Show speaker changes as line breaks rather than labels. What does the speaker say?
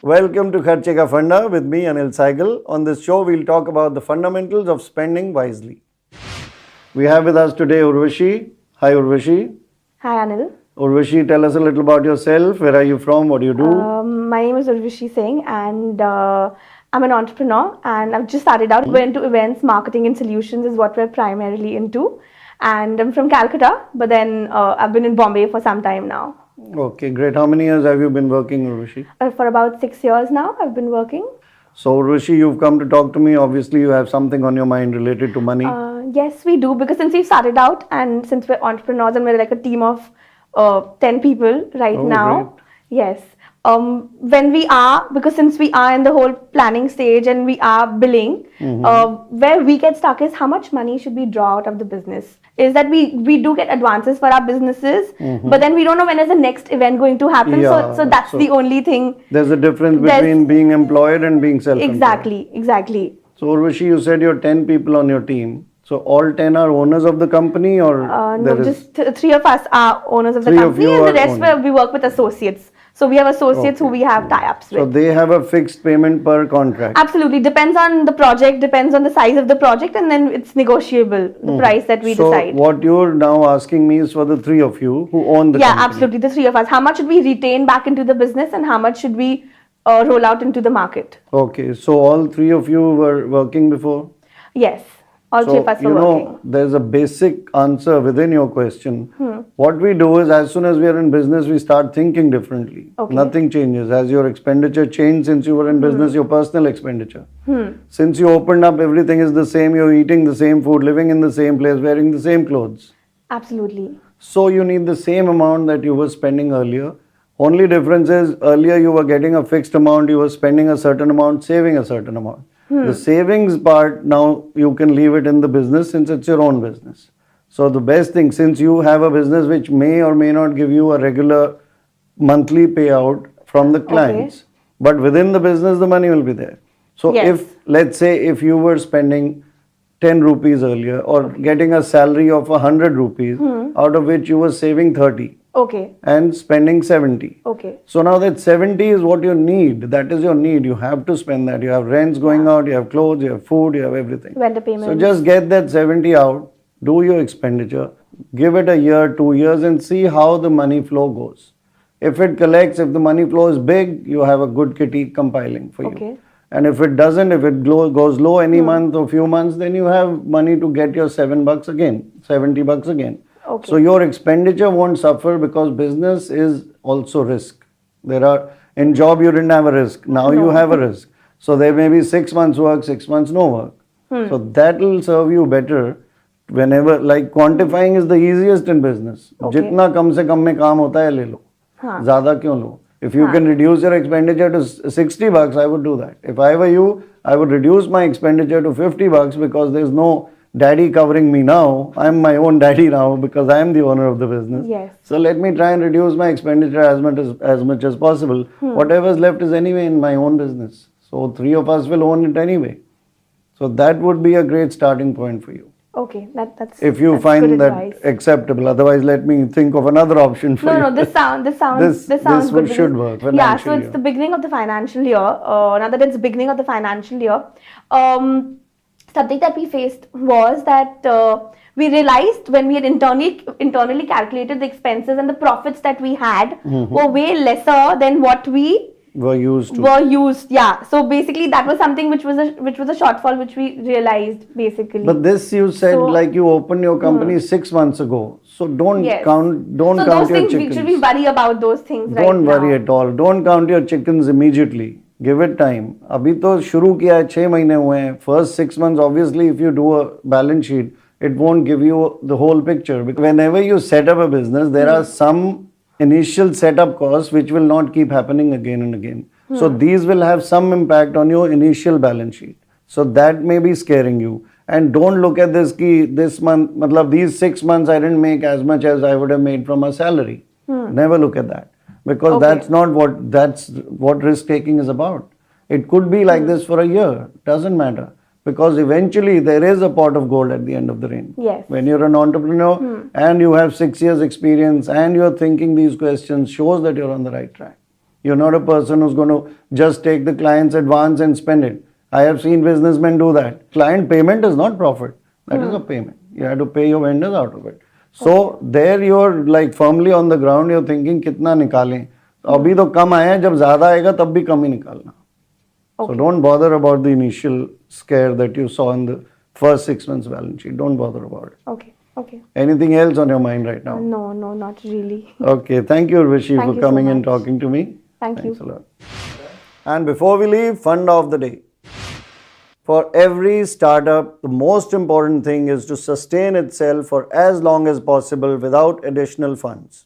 Welcome to Kharche Ka Funda with me, Anil Saigal. On this show, we'll talk about the fundamentals of spending wisely. We have with us today Urvashi. Hi, Urvashi.
Hi Anil.
Urvashi, tell us a little about yourself. Where are you from? What do you do?
My name is Urvashi Singh and I'm an entrepreneur and I've just started out. We're into events, marketing and solutions is what we're primarily into. And I'm from Calcutta, but then I've been in Bombay for some time now.
Okay, great. How many years have you been working, Urvashi?
For about 6 years now, I've been working.
So, Urvashi, you've come to talk to me. Obviously, you have something on your mind related to money.
Yes, we do, because since we've started out and since we're entrepreneurs and we're like a team of 10 people right now.
Great.
Yes. Because since we are in the whole planning stage and we are billing, where we get stuck is how much money should we draw out of the business. Is that we do get advances for our businesses, but then we don't know when is the next event going to happen.
Yeah,
so that's the only thing.
There's a difference between being employed and being self-employed.
Exactly.
So, Urvashi, you said you're 10 people on your team. So, all 10 are owners of the company, or
no, just three of us are owners of the
Three of
company,
you
and the
are
rest
owners.
we work with associates. So we have associates who we have tie-ups with.
So, they have a fixed payment per contract.
Absolutely. Depends on the project, depends on the size of the project, and then it's negotiable, the price that we decide.
So, what you're now asking me is for the three of you who own the
Yeah,
company.
absolutely. The three of us. How much should we retain back into the business and how much should we roll out into the market?
Okay, so all three of you were working before?
Yes. All three of us were working.
There's a basic answer within your question. What we do is, as soon as we are in business, we start thinking differently.
Okay.
Nothing changes. As your expenditure changed since you were in business, your personal expenditure. Since you opened up, everything is the same. You're eating the same food, living in the same place, wearing the same clothes.
Absolutely.
So you need the same amount that you were spending earlier. Only difference is, earlier you were getting a fixed amount, you were spending a certain amount, saving a certain amount. The savings part, now you can leave it in the business since it's your own business. So the best thing, since you have a business which may or may not give you a regular monthly payout from the clients, but within the business the money will be there. So if, let's say, if you were spending 10 rupees earlier or getting a salary of 100 rupees, out of which you were saving 30.
Okay.
And spending 70.
Okay.
So now that 70 is what you need. That is your need. You have to spend that. You have rents going out, you have clothes, you have food, you have everything.
Vendor payments.
So just get that 70 out, do your expenditure, give it a year, 2 years, and see how the money flow goes. If it collects, if the money flow is big, you have a good kitty compiling for you.
Okay.
And if it doesn't, if it goes low any month or few months, then you have money to get your $7 again, $70 again.
Okay.
So your expenditure won't suffer because business is also risk. In job you didn't have a risk. Now you have a risk. So there may be 6 months work, 6 months no work. So that will serve you better whenever, like quantifying is the easiest in business. Jitna kam se kam mein kaam hota hai le lo. Zyada kyun lo? If you can reduce your expenditure to $60, I would do that. If I were you, I would reduce my expenditure to $50 because there's no daddy covering me now. I'm my own daddy now because I am the owner of the business.
Yes.
So let me try and reduce my expenditure as much as possible. Whatever's left is anyway in my own business. So three of us will own it anyway. So that would be a great starting point for you.
Okay, that's
if you
that's
find
good
that
advice.
Acceptable. Otherwise, let me think of another option for you.
No, this sounds good.
Should work.
Yeah, so it's the beginning of the financial year. Now that it's beginning of the financial year, something that we faced was that we realized when we had internally calculated the expenses and the profits that we had were way lesser than what we
were used.
Yeah. So basically, that was something which was a shortfall which we realized basically.
But this you said like you opened your company 6 months ago. So don't count. Don't
so
count
those
your
things,
chickens.
Should we worry about those things right now?
Don't worry at all. Don't count your chickens immediately. Give it time. अभी तो शुरू किया है 6 महीने हुए हैं. First 6 months, obviously, if you do a balance sheet, it won't give you the whole picture. Because whenever you set up a business, there are some initial setup costs which will not keep happening again and again. So these will have some impact on your initial balance sheet. So that may be scaring you. And don't look at this month, matlab these 6 months I didn't make as much as I would have made from a salary. Never look at that. Because that's what risk taking is about. It could be like this for a year. Doesn't matter. Because eventually there is a pot of gold at the end of the rain.
Yes.
When you're an entrepreneur and you have 6 years experience and you're thinking these questions, shows that you're on the right track. You're not a person who's going to just take the client's advance and spend it. I have seen businessmen do that. Client payment is not profit. That is a payment. You have to pay your vendors out of it. So there you're like firmly on the ground. You're thinking कितना निकालें. अभी तो कम आया है, जब ज़्यादा आएगा तब भी कम ही निकालना. So don't bother about the initial scare that you saw in the first 6 months balance sheet. Don't bother about it.
Okay. Okay.
Anything else on your mind right now?
No, no, not really.
Okay. Thank you, Urvashi,
Thank
for
you so
coming and
much.
talking to me.
Thank
Thanks
you.
a lot. And before we leave, fund of the day. For every startup, the most important thing is to sustain itself for as long as possible without additional funds.